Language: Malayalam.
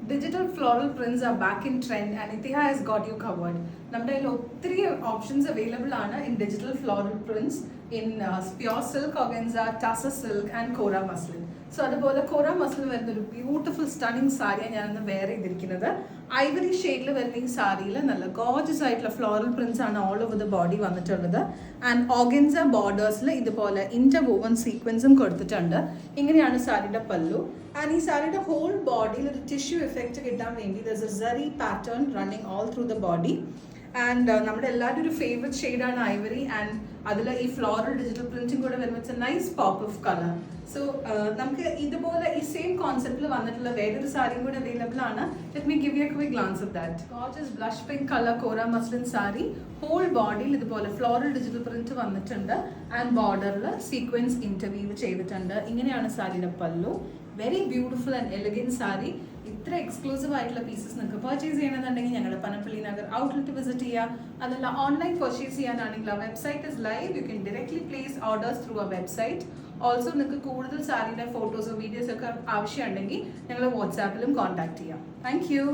Digital floral prints are back in trend and Itiha has got you covered. നമ്മുടെ കയ്യിൽ ഒത്തിരി ഓപ്ഷൻസ് അവൈലബിൾ ആണ് in digital floral prints in pure silk organza, tussar silk and Kora muslin. So അതുപോലെ കോറ മസ്ലിൻ വരുന്ന ഒരു ബ്യൂട്ടിഫുൾ സ്റ്റണിങ് സാരിയാണ് ഞാനിന്ന് വെയർ ചെയ്തിരിക്കുന്നത്. ഐവറി ഷെയ്ഡിൽ വരുന്ന ഈ സാരിയിൽ നല്ല ഗോർജസ് ആയിട്ടുള്ള ഫ്ലോറൽ പ്രിന്റ്സ് ആണ് ഓൾ ഓവർ ദ ബോഡി വന്നിട്ടുള്ളത്. ആൻഡ് ഓർഗൻസ ബോർഡേഴ്സിൽ ഇതുപോലെ ഇന്റർവോവൻ സീക്വൻസും കൊടുത്തിട്ടുണ്ട്. ഇങ്ങനെയാണ് സാരിയുടെ പല്ലു. ആൻഡ് ഈ സാരിയുടെ ഹോൾ ബോഡിയിൽ ഒരു ടിഷ്യൂ എഫക്റ്റ് കിട്ടാൻ വേണ്ടി ദർസ് A zari pattern running all through the body. And നമ്മുടെ എല്ലാവരും ഒരു ഫേവറേറ്റ് ഷെയ്ഡാണ് ഐവറി. ആൻഡ് അതിൽ ഈ ഫ്ലോറൽ ഡിജിറ്റൽ പ്രിന്റും കൂടെ വരുമ്പോൾ it's a nice pop of colour. So നമുക്ക് ഇതുപോലെ ഈ സെയിം കോൺസെപ്റ്റിൽ വന്നിട്ടുള്ള വേറൊരു സാരിയും കൂടെ അവൈലബിൾ ആണ്. Let me give you a quick glance of that. Gorgeous blush pink colour kora muslin sari. Whole ബോഡിയിൽ ഇതുപോലെ ഫ്ലോറൽ ഡിജിറ്റൽ പ്രിന്റ് വന്നിട്ടുണ്ട്. ആൻഡ് ബോർഡറിൽ സീക്വൻസ് ഇന്റർവീവ് ചെയ്തിട്ടുണ്ട്. ഇങ്ങനെയാണ് സാരിയുടെ pallu. Very beautiful and elegant sari. ഇത്ര എക്സ്ക്ലൂസീവ് ആയിട്ടുള്ള പീസസ് നിങ്ങൾക്ക് പർച്ചേസ് ചെയ്യണമെന്നുണ്ടെങ്കിൽ ഞങ്ങളുടെ പനപ്പള്ളി നഗർ ഔട്ട്ലെറ്റ് വിസിറ്റ് ചെയ്യുക. അതല്ല ഓൺലൈൻ പർച്ചേസ് ചെയ്യാനാണെങ്കിൽ ആ website is live. You can directly place orders through ആ വെബ്സൈറ്റ്. ഓൾസോ നിങ്ങൾക്ക് കൂടുതൽ സാരിയുടെ ഫോട്ടോസോ വീഡിയോസോ ഒക്കെ ആവശ്യമുണ്ടെങ്കിൽ ഞങ്ങൾ വാട്സാപ്പിലും കോൺടാക്ട് ചെയ്യാം. Thank you.